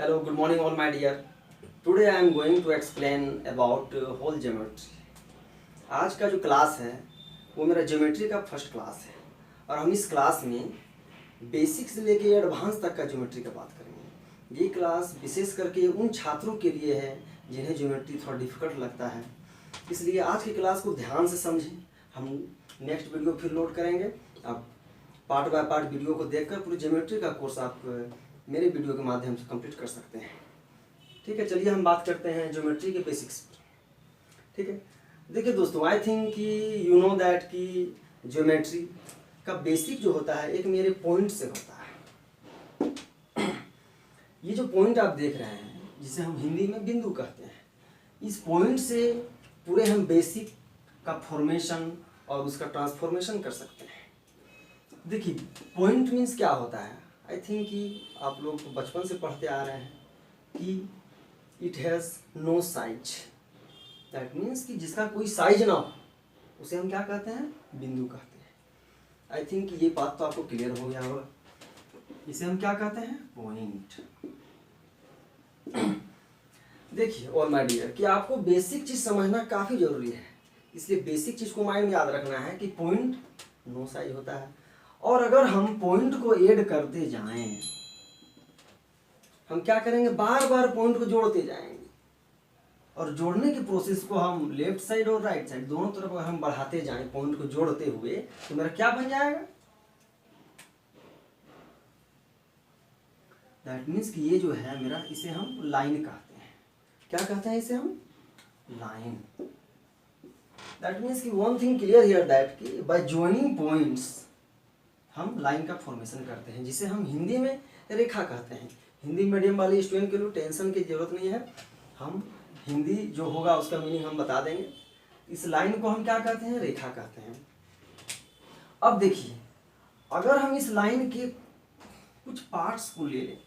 Hello, good morning all my dear. Today I am going to explain about whole geometry. आज का जो class है वो मेरा ज्योमेट्री का फर्स्ट क्लास है और हम इस क्लास में बेसिक से लेके एडवांस तक का ज्योमेट्री का बात करेंगे। ये क्लास विशेष करके उन छात्रों के लिए है जिन्हें ज्योमेट्री थोड़ा डिफिकल्ट लगता है, इसलिए आज की क्लास को ध्यान से समझें। हम नेक्स्ट वीडियो फिर लोड करेंगे। अब पार्ट बाय पार्ट वीडियो को देखकर पूरी ज्योमेट्री का कोर्स आप मेरे वीडियो के माध्यम से कंप्लीट कर सकते हैं। ठीक है, चलिए हम बात करते हैं ज्योमेट्री के बेसिक्स। ठीक है, देखिए दोस्तों, आई थिंक कि यू नो दैट कि ज्योमेट्री का बेसिक जो होता है एक मेरे पॉइंट से होता है। ये जो पॉइंट आप देख रहे हैं जिसे हम हिंदी में बिंदु कहते हैं, इस पॉइंट से पूरे हम बेसिक का फॉर्मेशन और उसका ट्रांसफॉर्मेशन कर सकते हैं। देखिए, पॉइंट मीन्स क्या होता है। आई थिंक कि आप लोग बचपन से पढ़ते आ रहे हैं कि it has no size. That means कि जिसका कोई साइज ना हो उसे हम क्या कहते हैं, बिंदु कहते हैं। आई थिंक ये बात तो आपको क्लियर हो गया होगा। इसे हम क्या कहते हैं, पॉइंट। देखिए ऑल माय डियर, कि आपको बेसिक चीज़ समझना काफ़ी ज़रूरी है, इसलिए बेसिक चीज़ को माइंड में याद रखना है कि पॉइंट नो साइज होता है। और अगर हम पॉइंट को ऐड करते जाएं, हम क्या करेंगे, बार बार पॉइंट को जोड़ते जाएंगे और जोड़ने की प्रोसेस को हम लेफ्ट साइड और राइट साइड दोनों तरफ अगर हम बढ़ाते जाएं पॉइंट को जोड़ते हुए, तो मेरा क्या बन जाएगा, दैट मीन्स कि ये जो है मेरा, इसे हम लाइन कहते हैं। क्या कहते हैं इसे हम, लाइन। दैट मीन्स कि one thing clear here that कि बाय जॉइनिंग पॉइंट्स हम लाइन का फॉर्मेशन करते हैं, जिसे हम हिंदी में रेखा कहते हैं। हिंदी मीडियम वाले स्टूडेंट के लिए टेंशन की जरूरत नहीं है, हम हिंदी जो होगा उसका मीनिंग हम बता देंगे। इस लाइन को हम क्या कहते हैं, रेखा कहते हैं। अब देखिए, अगर हम इस लाइन के कुछ पार्ट्स को ले लें,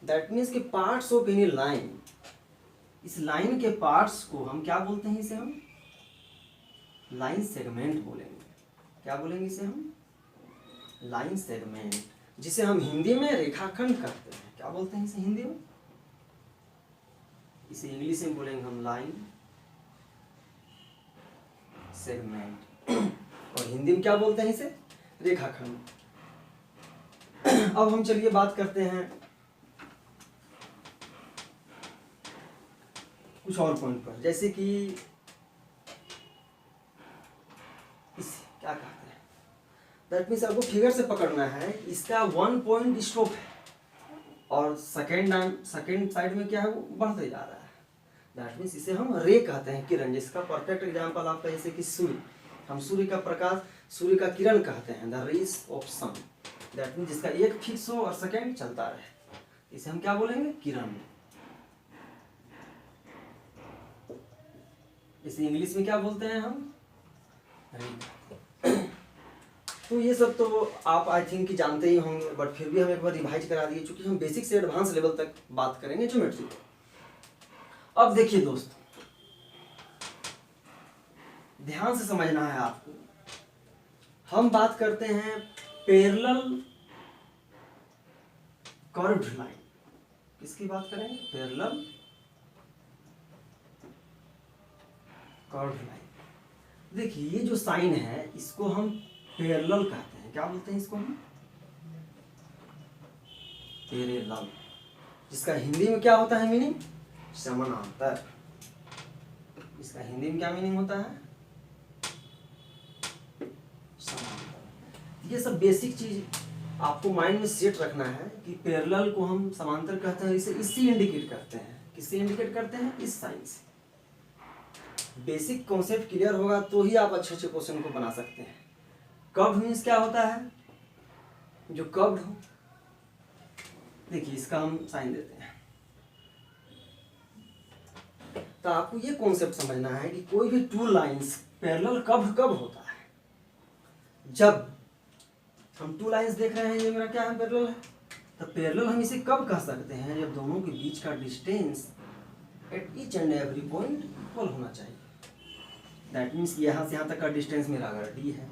दैट मीन्स कि पार्ट्स ऑफ एनी लाइन, इस लाइन के पार्ट्स को हम क्या बोलते हैं, इसे हम लाइन सेगमेंट बोलेंगे। क्या बोलेंगे इसे हम, लाइन सेगमेंट, जिसे हम हिंदी में रेखाखंड कहते हैं। क्या बोलते हैं इसे हिंदी में, इसे इंग्लिश में बोलेंगे हम लाइन सेगमेंट, और हिंदी में क्या बोलते हैं इसे, रेखाखंड। अब हम चलिए बात करते हैं कुछ और पॉइंट पर, जैसे कि इसे क्या कहते हैं, दैट मीन्स आपको फिगर से पकड़ना है। इसका 1 पॉइंट स्टॉप है और सेकेंड साइड में क्या है, वो बढ़ते जा रहा है। दैट मीन्स इसे हम रे कहते हैं, किरण। जिसका परफेक्ट एग्जांपल आपका जैसे कि सूर्य, हम सूर्य का प्रकाश, सूर्य का किरण कहते हैं, the rays of sun. That means जिसका एक फिक्स हो और सेकेंड चलता रहे, इसे हम क्या बोलेंगे, किरण। इसे इंग्लिश में क्या बोलते हैं हम, रे। तो ये सब तो आप आई थिंक कि जानते ही होंगे, बट फिर भी हम एक बार रिवाइज करा दिए, क्योंकि हम बेसिक से एडवांस लेवल तक बात करेंगे ज्योमेट्री को। अब देखिए दोस्त, ध्यान से समझना है आपको। हम बात करते हैं पैरेलल कर्व्ड लाइन। किसकी बात करेंगे, पैरेलल कर्व्ड लाइन। देखिए, ये जो साइन है इसको हम पैरेलल कहते हैं। क्या बोलते हैं इसको हम, पैरेलल, जिसका हिंदी में क्या होता है मीनिंग, समानांतर। इसका हिंदी में क्या मीनिंग होता है, समांतर। ये सब बेसिक चीज आपको माइंड में सेट रखना है कि पैरेलल को हम समांतर कहते हैं। इसे इससे इंडिकेट करते हैं, किससे इंडिकेट करते हैं, इस साइन से। बेसिक कॉन्सेप्ट क्लियर होगा तो ही आप अच्छे अच्छे क्वेश्चन को बना सकते हैं। कर्व मीन्स क्या होता है, जो कर्व्ड हो। देखिए, इसका हम साइन देते हैं। तो आपको ये कॉन्सेप्ट समझना है कि कोई भी टू लाइंस पैरेलल कब होता है, जब हम टू लाइंस देख रहे हैं, ये मेरा क्या है, पैरेलल है। तो पैरेलल हम इसे कब कह सकते हैं, जब दोनों के बीच का distance at each and every point equal होना चाहिए। दैट मीन्स यहाँ से यहाँ तक का डिस्टेंस मेरा अगर डी है,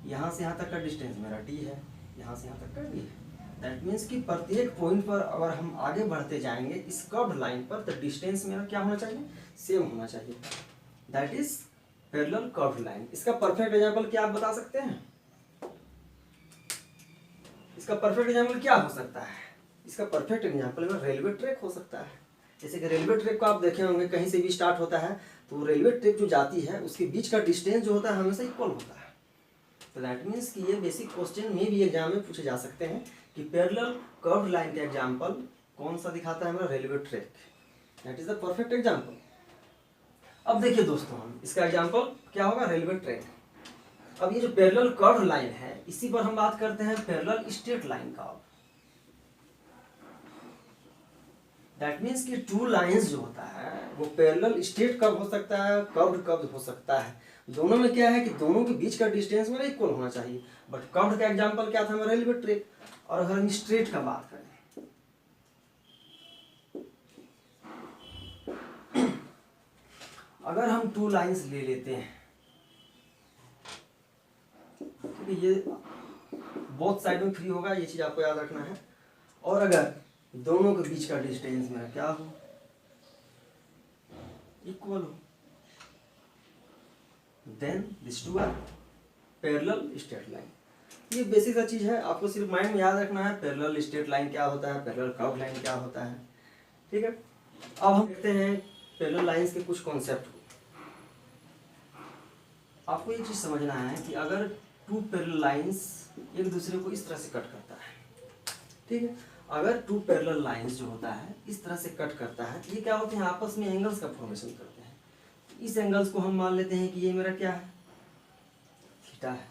यहाँ से यहाँ तक का डिस्टेंस मेरा डी है, यहाँ से यहाँ तक का डी है, दैट मीन्स कि प्रत्येक पॉइंट पर अगर हम आगे बढ़ते जाएंगे इस कर्व्ड लाइन पर, तो डिस्टेंस मेरा क्या होना चाहिए, सेम होना चाहिए। That is parallel curved line. इसका परफेक्ट एग्जांपल क्या आप बता सकते हैं? इसका परफेक्ट एग्जांपल क्या हो सकता है? इसका परफेक्ट एग्जांपल में रेलवे ट्रैक हो सकता है। जैसे कि रेलवे ट्रैक को आप देखे होंगे, कहीं से भी स्टार्ट होता है तो रेलवे ट्रैक जो जाती है उसके बीच का डिस्टेंस जो होता है हमेशा इक्वल होता है। तो दैट मीन्स कि ये बेसिक क्वेश्चन में भी एग्जाम में पूछे जा सकते हैं कि पैरेलल कर्व्ड लाइन का एग्जांपल कौन सा दिखाता है हमारा, railway track. That is the perfect example. अब देखिए दोस्तों, हम इसका एग्जांपल क्या होगा, रेलवे ट्रैक। अब ये जो पैरेलल कर्व्ड लाइन है इसी पर हम बात करते हैं पैरेलल स्ट्रेट लाइन का। दैट मीन्स कि टू लाइंस जो होता है वो पैरेलल स्ट्रेट कर्व हो सकता है, कर्व्ड कर्व हो सकता है। दोनों में क्या है कि दोनों के बीच का डिस्टेंस मेरा इक्वल होना चाहिए। बट कर्व्ड का एग्जांपल क्या था हमारा, रेलवे ट्रैक। और अगर हम स्ट्रेट का बात करें, अगर हम टू लाइंस ले लेते हैं, ठीक है, ये बोथ साइड में फ्री होगा, ये चीज आपको याद रखना है। और अगर दोनों के बीच का डिस्टेंस मेरा क्या हो, इक्वल हो, then this two are parallel straight line. ये बेसिक सा चीज है, आपको सिर्फ माइंड में याद रखना है पैरेलल स्ट्रेट लाइन क्या होता है, पैरेलल कर्व लाइन क्या होता है। ठीक है, अब हम देखते हैं पैरेलल लाइंस के कुछ कॉन्सेप्ट को। आपको एक चीज समझना है कि अगर टू पैरेलल लाइंस एक दूसरे को इस तरह से कट करता है, ठीक है, अगर टू पैरेलल लाइंस जो होता है इस तरह से कट करता है, ये क्या होते हैं, आपस में एंगल्स का फॉर्मेशन करते हैं। इस एंगल्स को हम मान लेते हैं कि ये मेरा क्या है, थीटा है।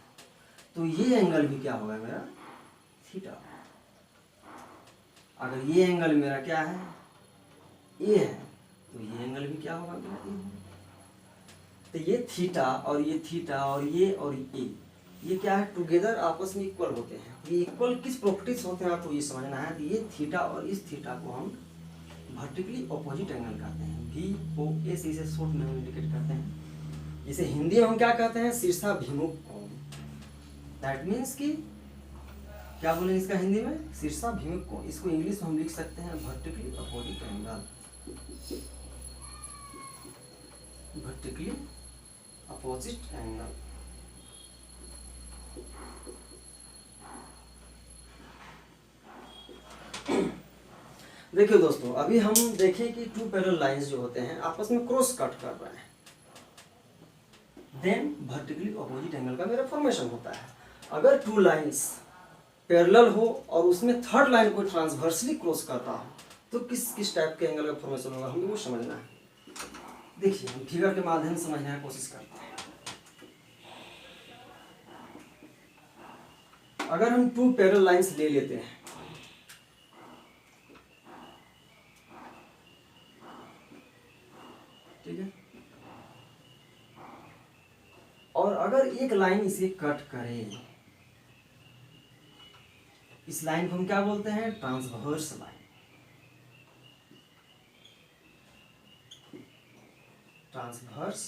तो ये एंगल भी क्या होगा मेरा, थीटा। अगर ये एंगल मेरा क्या है, ए है, तो ये एंगल भी क्या होगा मेरा, ए होगा। तो ये थीटा और ये थीटा और ये क्या है, टुगेदर आपस में इक्वल होते हैं। ये इक्वल किस प्रॉपर्टीज होते हैं आपको ये समझना है। तो ये थीटा और इस थीटा को हम वर्टिकली ऑपोजिट एंगल कहते हैं, VOS इसे शॉर्ट में इंडिकेट करते हैं। इसे हिंदी में हम क्या कहते हैं, शीर्षाभिमुख कोण। दैट मीन्स कि क्या बोलेंगे इसका हिंदी में, शीर्षाभिमुख कोण। इसको इंग्लिश में हम लिख सकते हैं vertically opposite angle, vertically opposite angle. देखिए दोस्तों, अभी हम देखें कि टू पैरेलल लाइंस जो होते हैं आपस में क्रॉस कट कर रहे हैं, देन वर्टिकली अपोजिट एंगल का मेरा फॉर्मेशन होता है। अगर टू लाइंस पैरेलल हो और उसमें थर्ड लाइन को ट्रांसवर्सली क्रॉस कर रहा हो तो किस किस टाइप के एंगल का फॉर्मेशन होगा, हमें वो समझना है। देखिए, हम फिगर के माध्यम से समझने की कोशिश करते हैं। अगर हम टू पैरेलल लाइंस ले लेते हैं, ठीक है, और अगर एक लाइन इसे कट करे, इस लाइन को हम क्या बोलते हैं, transverse line. Transverse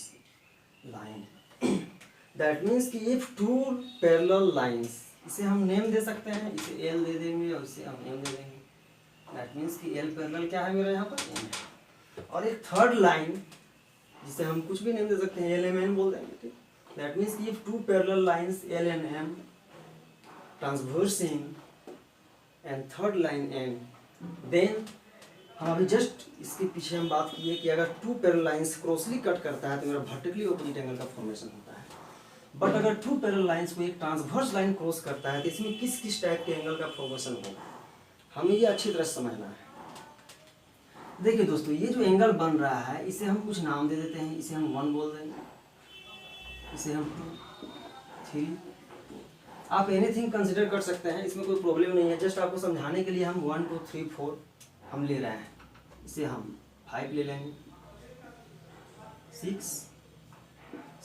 line, that means कि इफ टू पैरेलल लाइंस, इसे हम नेम दे सकते हैं, इसे एल दे देंगे और इसे हम एम दे देंगे। दैट मीन्स कि एल पैरेलल क्या है मेरा यहाँ पर, एम है। और एक थर्ड लाइन जिसे हम कुछ भी नेम दे सकते हैं, एल एम एन बोल देंगे, ठीक। दैट मीन्स कि if two parallel lines L and M transversing and third line M, then हम अभी जस्ट इसके पीछे हम बात की है कि अगर टू पैरेलल लाइंस क्रॉसली कट करता है तो मेरा वर्टिकली ऑपोजिट एंगल का फॉर्मेशन होता है। बट अगर टू पैरेलल लाइंस को एक ट्रांसवर्स लाइन क्रॉस करता है तो इसमें किस किस टाइप के एंगल का फॉर्मेशन होगा, हमें ये अच्छी तरह समझना है। देखिए दोस्तों, ये जो एंगल बन रहा है इसे हम कुछ नाम दे देते हैं। इसे हम 1 बोल देंगे, इसे हम 2, 3, आप एनीथिंग कंसिडर कर सकते हैं, इसमें कोई प्रॉब्लम नहीं है। जस्ट आपको समझाने के लिए हम 1, 2, 3, 4 हम ले रहे हैं। इसे हम 5 ले लेंगे, 6,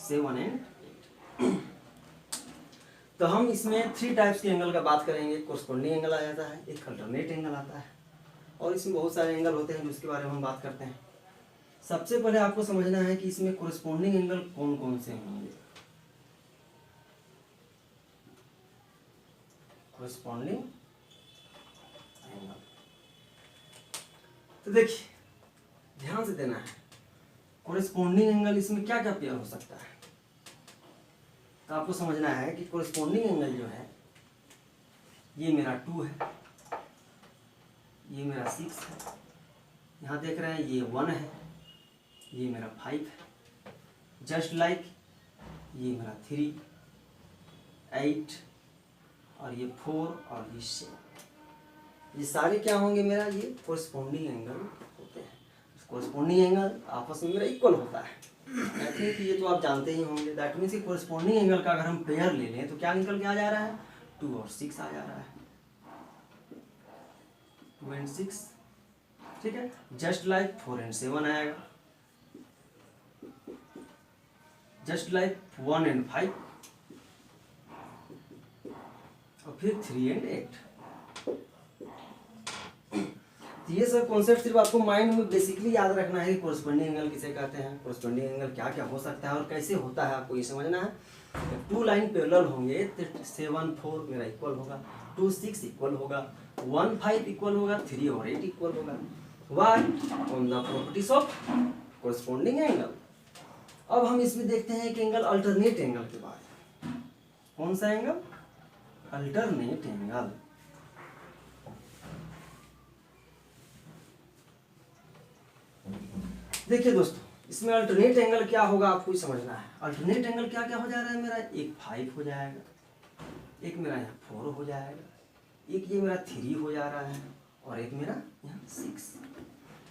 7 एंड 8। तो हम इसमें 3 टाइप्स के एंगल का बात करेंगे। कोरस्पोंडिंग एंगल आ जाता है, एक अल्टरनेट एंगल आता है, और इसमें बहुत सारे एंगल होते हैं जिसके बारे में हम बात करते हैं। सबसे पहले आपको समझना है कि इसमें कोरस्पोंडिंग एंगल कौन कौन से होंगे। कोरस्पोंडिंग तो देखिए ध्यान से देना है, कोरिस्पोंडिंग एंगल इसमें क्या क्या पेयर हो सकता है। तो आपको समझना है कि कोरिस्पोंडिंग एंगल जो है, ये मेरा 2 है, ये मेरा 6 है, यहाँ देख रहे हैं ये 1 है, ये मेरा 5 है, जस्ट लाइक ये मेरा 3, 8 और ये 4 और ये 7। ये सारे क्या होंगे मेरा, ये कोरिस्पोंडिंग एंगल होते हैं। कोरिस्पोंडिंग एंगल आपस में मेरा इक्वल होता है। आई थिंक ये तो आप जानते ही होंगे। दैट मीन्स कि कोरिस्पोंडिंग एंगल का अगर हम पेयर ले लें तो क्या निकल के आ जा रहा है, 2 और 6 आ जा रहा है, 2 and 6, ठीक है। जस्ट लाइक 4 and 7 आएगा, जस्ट लाइक 1 and 5 और फिर 3 and 8। ये सब कॉन्सेप्ट सिर्फ आपको माइंड में बेसिकली याद रखना है। कोरिस्पोंडिंग एंगल किसे कहते हैं, कोरिस्पोंडिंग एंगल क्या क्या हो सकता है और कैसे होता है, आपको ये समझना है। जब 2 लाइन पैरेलल होंगे तो 7 4 मेरा इक्वल होगा, 2 6 इक्वल होगा, 1 5 इक्वल होगा, 3 और 8 इक्वल होगा। Why on the properties of corresponding angle. अब हम इसमें देखते हैं कि एंगल अल्टरनेट एंगल के बारे में। कौन सा एंगल, अल्टरनेट एंगल। देखिए दोस्तों, इसमें अल्टरनेट एंगल क्या होगा आपको ही समझना है। अल्टरनेट एंगल क्या क्या हो जा रहा है मेरा, एक 5 हो जाएगा, एक मेरा यहाँ 4 हो जाएगा, एक ये मेरा 3 हो जा रहा है और एक मेरा यहाँ 6।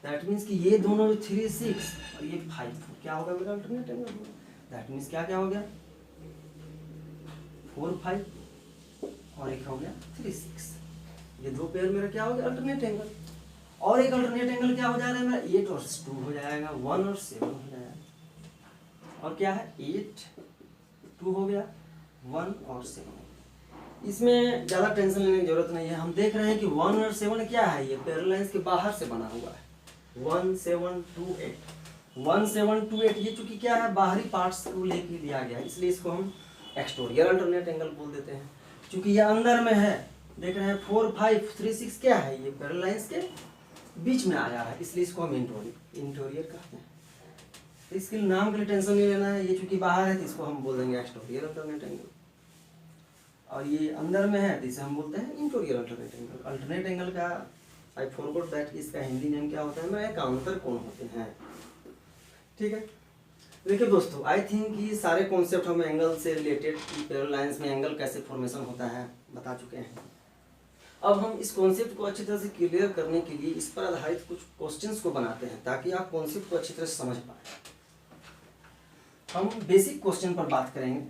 दैट मीन्स कि ये दोनों जो 3 6 और ये 5 क्या होगा मेरा अल्टरनेट एंगल होगा। दैट मीन्स क्या क्या हो गया, 4 5 और एक हो गया 3 6। ये दो पेयर मेरा क्या हो गया अल्टरनेट एंगल। और एक अल्टरनेट एंगल क्या हो जा रहा है मेरा, 8 और 2 हो जाएगा, 1 और 7 हो जाएगा। और क्या है 8 2 हो गया, 1 और 7। इसमें ज़्यादा टेंशन लेने की जरूरत नहीं है। हम देख रहे हैं कि 1 और 7 क्या है, ये पैरेलल लाइंस के बाहर से बना हुआ है। 1 7 2 8 1 7 2 8 ये चूंकि क्या है बाहरी पार्ट्स को लेके लिया गया है, इसलिए इसको हम एक्सटीरियर अल्टरनेट एंगल बोल देते हैं। चूंकि ये अंदर में है, देख रहे हैं 4 5 3 6 क्या है, ये पैरेलल लाइंस के बीच में आ जा रहा है, इसलिए इसको हम इंटीरियर कहते हैं। तो इसके नाम के लिए टेंशन नहीं लेना है। ये चूंकि बाहर है तो इसको हम बोल देंगे एक्सटीरियर अल्टरनेट एंगल, और ये अंदर में है तो इसे हम बोलते हैं interior alternate angle. Alternate angle का आई फॉरगॉट दैट इसका हिंदी नेम क्या होता है, मैं एकांतर कोण होते हैं, ठीक है। देखिए दोस्तों, आई थिंक ये सारे कॉन्सेप्ट हम एंगल से रिलेटेड, पैरेलल लाइंस में एंगल कैसे फॉर्मेशन होता है बता चुके हैं। अब हम इस कॉन्सेप्ट को अच्छी तरह से क्लियर करने के लिए इस पर आधारित कुछ क्वेश्चंस को बनाते हैं ताकि आप कॉन्सेप्ट को अच्छी तरह से समझ पाएं। हम बेसिक क्वेश्चन पर बात करेंगे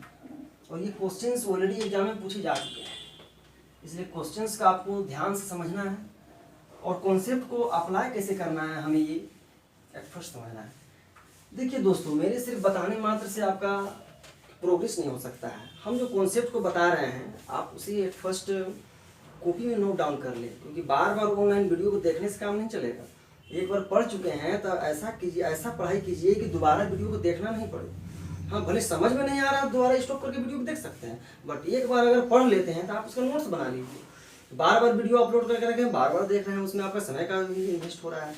और ये क्वेश्चंस ऑलरेडी एग्जाम में पूछे जा चुके हैं, इसलिए क्वेश्चंस का आपको ध्यान से समझना है और कॉन्सेप्ट को अप्लाई कैसे करना है हमें ये एट फर्स्ट समझना है। देखिए दोस्तों, मेरे सिर्फ बताने मात्र से आपका प्रोग्रेस नहीं हो सकता है। हम जो कॉन्सेप्ट को बता रहे हैं आप उसे एट फर्स्ट कॉपी में नोट डाउन कर ले, क्योंकि बार बार ऑनलाइन वीडियो को देखने से काम नहीं चलेगा। एक बार पढ़ चुके हैं तो ऐसा कीजिए, ऐसा पढ़ाई कीजिए कि दोबारा वीडियो को देखना नहीं पड़े। हाँ, भले समझ में नहीं आ रहा दोबारा स्टॉप करके वीडियो को देख सकते हैं, बट एक बार अगर पढ़ लेते हैं तो आप उसका नोट्स बना लीजिए। बार बार वीडियो अपलोड करके रखें, बार बार देख रहे हैं, उसमें आपका समय का भी इन्वेस्ट हो रहा है।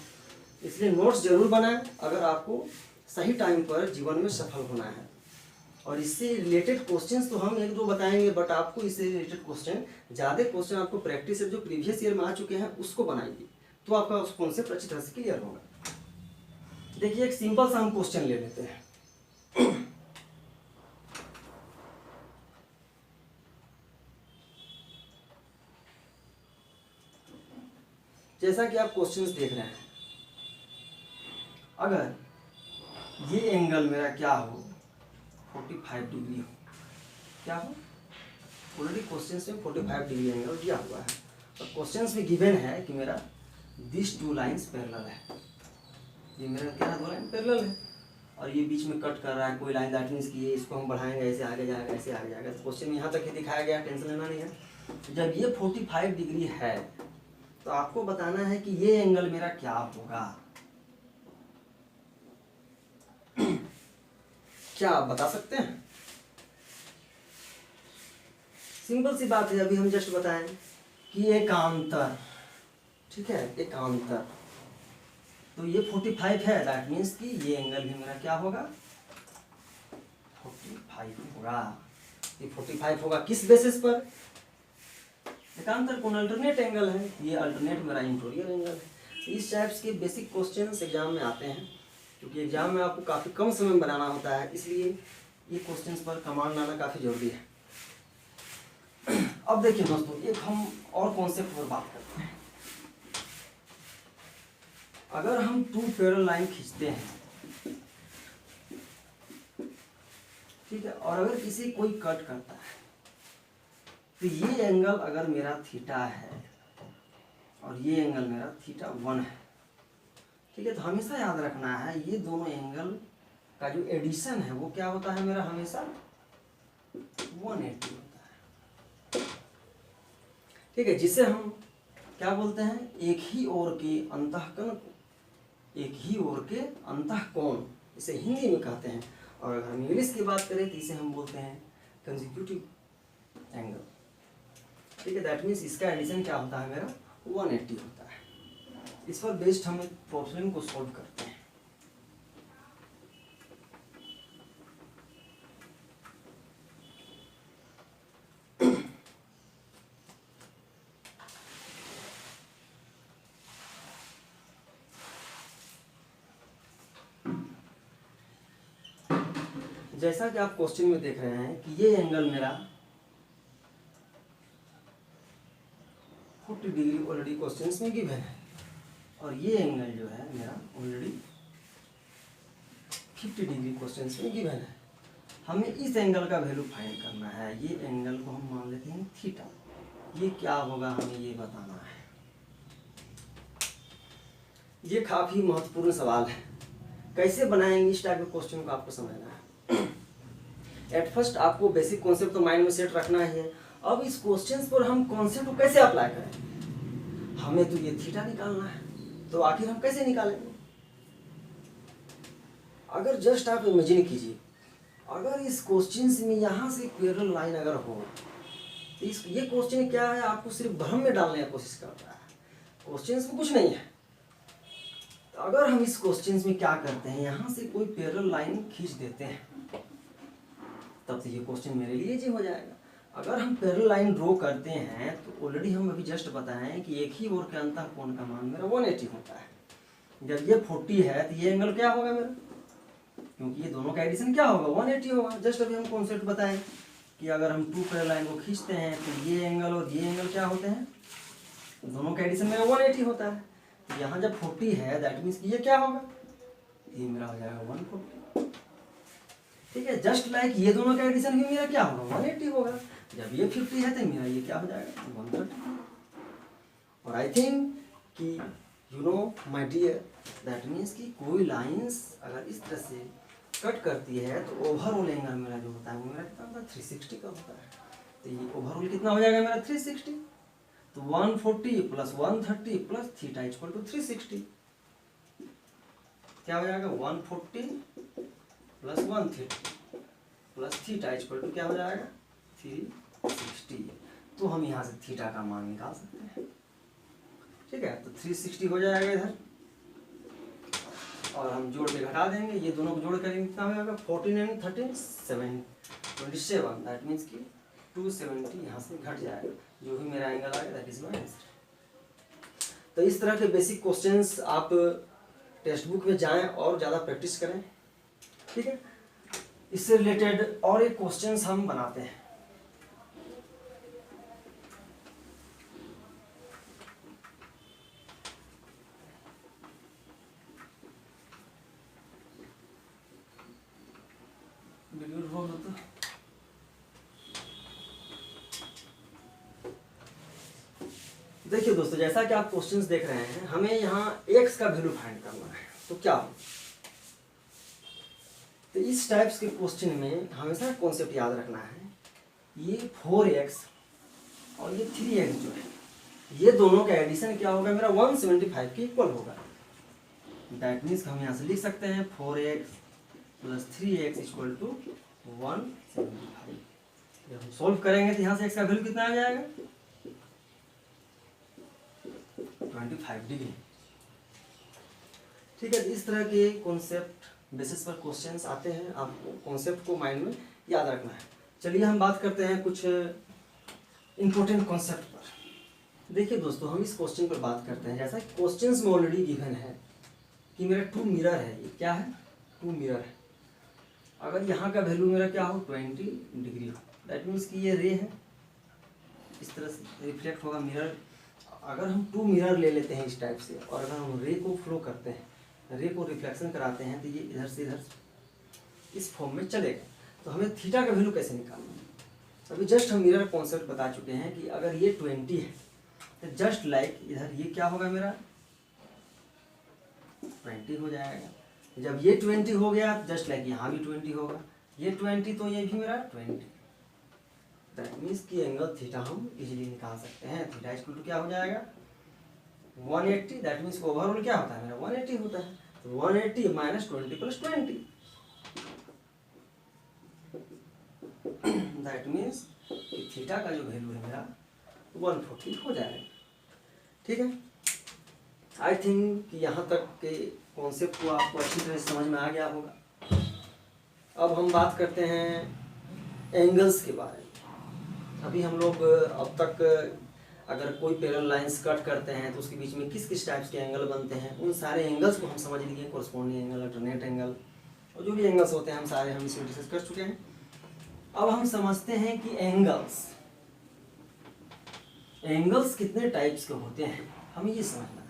इसलिए नोट्स जरूर बनाएं अगर आपको सही टाइम पर जीवन में सफल होना है। और इससे रिलेटेड क्वेश्चंस तो हम एक दो बताएंगे, बट आपको इससे रिलेटेड क्वेश्चन ज़्यादा क्वेश्चन आपको प्रैक्टिस से जो प्रीवियस ईयर में आ चुके हैं उसको बनाइए, तो आपका उस कॉन्सेप्ट अच्छी तरह से क्लियर होगा। देखिए, एक सिंपल सा हम क्वेश्चन ले लेते हैं। जैसा कि आप क्वेश्चंस देख रहे हैं, अगर ये एंगल मेरा क्या हो 45 डिग्री हो, क्या हो, ऑलरेडी क्वेश्चंस में 45 डिग्री एंगल दिया हुआ है और क्वेश्चंस में गिवन है कि मेरा दिस 2 लाइंस पैरेलल है। ये मेरा क्या है, 2 लाइन पैरेलल है और ये बीच में कट कर रहा है कोई लाइन। दैट मीन्स कि ये इसको हम बढ़ाएंगे, ऐसे आगे जाएगा, ऐसे आगे जाएगा। तो क्वेश्चन में यहाँ तक ही दिखाया गया, टेंशन लेना नहीं है। जब ये 45 डिग्री है तो आपको बताना है कि ये एंगल मेरा क्या होगा। क्या आप बता सकते हैं? सिंपल सी बात है, अभी हम जस्ट बताएं कि एकांतर, ठीक है, एकांतर तो ये 45 है, दैट मीन्स कि ये एंगल भी मेरा क्या होगा, 45 होगा। ये 45 होगा किस बेसिस पर, एकांतर कोण अल्टरनेट एंगल है, ये अल्टरनेट मेरा इंटीरियर एंगल है। इस टाइप्स के बेसिक क्वेश्चंस एग्जाम में आते हैं, क्योंकि एग्जाम में आपको काफ़ी कम समय में बनाना होता है, इसलिए ये क्वेश्चंस पर कमांड लाना काफ़ी जरूरी है। अब देखिए दोस्तों, एक हम और कॉन्सेप्ट पर बात करते हैं। अगर हम टू पैरेलल लाइन खींचते हैं, ठीक है, और अगर किसी कोई कट करता है, तो ये एंगल अगर मेरा थीटा है और ये एंगल मेरा थीटा 1 है, ठीक है, तो हमेशा याद रखना है ये दोनों एंगल का जो एडिशन है वो क्या होता है मेरा, हमेशा 180 होता है, ठीक है, जिसे हम क्या बोलते हैं, एक ही ओर के अंतःकोण को, एक ही ओर के अंतःकोण, इसे हिंदी में कहते हैं। और अगर हम इंग्लिश की बात करें तो इसे हम बोलते हैं कंसेक्यूटिव एंगल, ठीक है, दैट मीन्स इसका एडिशन क्या होता है मेरा 180 होता है। इस पर बेस्ड हम एक प्रॉब्लम को सॉल्व करते हैं। जैसा कि आप क्वेश्चन में देख रहे हैं कि ये एंगल मेरा 40 डिग्री ऑलरेडी क्वेश्चन में गिवन है, और ये एंगल जो है मेरा ऑलरेडी 50 डिग्री क्वेश्चन में गिवन है। हमें इस एंगल का वैल्यू फाइंड करना है। ये एंगल को हम मान लेते हैं थीटा। ये क्या होगा हमें ये बताना है। ये काफी महत्वपूर्ण सवाल है। कैसे बनाएंगे इस टाइप के क्वेश्चन को आपको समझना है। एट फर्स्ट आपको बेसिक कॉन्सेप्ट तो माइंड में सेट रखना ही है। अब इस क्वेश्चन पर हम कॉन्सेप्ट को कैसे अप्लाई करें। हमें तो ये थीटा निकालना है, तो आखिर हम कैसे निकालेंगे। अगर जस्ट आप इमेजिन कीजिए, अगर इस क्वेश्चन में यहाँ से पैरेलल लाइन अगर हो, तो ये क्वेश्चन क्या है, आपको सिर्फ भ्रम में डालने की कोशिश करता है। क्वेश्चन में कुछ नहीं है। तो अगर हम इस क्वेश्चन में क्या करते हैं, यहाँ से कोई पैरेलल लाइन खींच देते हैं, तब तो ये क्वेश्चन मेरे लिए जी हो जाएगा। अगर हम पैरेलल लाइन ड्रॉ करते हैं तो ऑलरेडी हम अभी जस्ट बताएं कि एक ही ओर के अंतःकोण का मान मेरा 180 होता है। जब ये 40 है तो ये एंगल क्या होगा मेरा, क्योंकि ये दोनों का एडिशन क्या होगा 180 होगा। जस्ट अभी हम कॉन्सेप्ट बताएं कि अगर हम टू पैरेलल लाइन को खींचते हैं तो ये एंगल और ये एंगल क्या होते हैं, दोनों का एडिशन मेरा 180 होता है। तो यहाँ जब 40 है दैट मीन्स ये क्या होगा, ये मेरा हो जाएगा 140। ठीक है, जस्ट लाइक ये दोनों का एडिशन भी मेरा क्या होगा 180 होगा। जब ये 50 है तो मेरा ये क्या हो जाएगा 130। और आई थिंक कि you know my dear, that means कि कोई लाइंस अगर इस तरह से कट करती है तो ओवरऑल एंगल मेरा जो होता है वो मेरा कितना होता है 360 का होता है। तो ये ओवरऑल कितना हो जाएगा मेरा 360। तो 140 plus 130 plus theta equal to 360 क्या हो जाएगा 140 plus 130 plus theta equal to क्या हो जाएगा 360। तो हम यहाँ से थीटा का मान निकाल सकते हैं। ठीक है, तो 360 हो जाएगा इधर, और हम जोड़ के घटा देंगे। ये दोनों को जोड़ करेंगे कितना हो जाएगा 14 एंड 13 27। दैट मीन्स कि 270 यहाँ से घट जाएगा, जो भी मेरा एंगल आएगा दैट इज माय आंसर। तो इस तरह के बेसिक क्वेश्चंस आप टेक्स्ट बुक में जाएं और ज़्यादा प्रैक्टिस करें। ठीक है, इससे रिलेटेड और एक क्वेश्चंस हम बनाते हैं। देखिए दोस्तों, जैसा कि आप क्वेश्चंस देख रहे हैं, हमें यहाँ x का वैल्यू फाइंड करना है। तो क्या हो, तो इस टाइप्स के क्वेश्चन में हमेशा कॉन्सेप्ट याद रखना है, ये 4x और ये 3x जो है, ये दोनों का एडिशन क्या होगा मेरा 175 के इक्वल होगा। दैट मीन्स हम यहाँ से लिख सकते हैं 4x plus 3x equal to 175। जब हम सॉल्व करेंगे तो यहाँ से x का वैल्यू कितना आ जाएगा 25 डिग्री। ठीक है, इस तरह के कॉन्सेप्ट बेसिस पर क्वेश्चंस आते हैं, आपको कॉन्सेप्ट को माइंड में याद रखना है। चलिए हम बात करते हैं कुछ इम्पोर्टेंट कॉन्सेप्ट पर। देखिए दोस्तों, हम इस क्वेश्चन पर बात करते हैं, जैसा क्वेश्चंस में ऑलरेडी गिवन है कि मेरा 2 मिरर है। ये क्या है? 2 मिरर है। अगर यहाँ का वैल्यू मेरा क्या हो, 20 डिग्री हो, दैट मीन्स कि ये रे है, इस तरह से रिफ्लेक्ट होगा मिरर। अगर हम 2 मिरर ले लेते हैं इस टाइप से, और अगर हम रे को फ्लो करते हैं, रे को रिफ्लेक्शन कराते हैं, तो ये इधर से इधर इस फॉर्म में चलेगा। तो हमें थीटा का वैल्यू कैसे निकालना है? अभी जस्ट हम मिरर कॉन्सेप्ट बता चुके हैं कि अगर ये 20 है तो जस्ट लाइक इधर ये क्या होगा, मेरा 20 हो जाएगा। जब ये 20 हो गया, जस्ट लाइक यहाँ भी 20 होगा, ये 20 तो ये भी मेरा 20। दैट मीन्स कि एंगल थीटा हम इजीली निकाल सकते हैं। थीटा इक्वल टू क्या हो जाएगा, 180। दैट मीन्स ओवरऑल क्या होता है मेरा, 180 होता है। तो 180 माइनस 20 प्लस 20, दैट मीन्स कि थीटा का जो वैल्यू है मेरा 140 हो जाएगा। ठीक है, आई थिंक कि यहाँ तक के कॉन्सेप्ट को आपको अच्छी तरह से समझ में आ गया होगा। अब हम बात करते हैं एंगल्स के बारे में। अभी हम लोग अब तक अगर कोई पैरेलल लाइंस कट करते हैं तो उसके बीच में किस किस टाइप्स के एंगल बनते हैं, उन सारे एंगल्स को हम समझ लिए। कोरस्पॉन्डिंग एंगल, अल्टरनेट एंगल, और जो भी एंगल्स होते हैं हम सारे हम इसमें डिस्कस कर चुके हैं। अब हम समझते हैं कि एंगल्स कितने टाइप्स के होते हैं, हमें ये समझना है।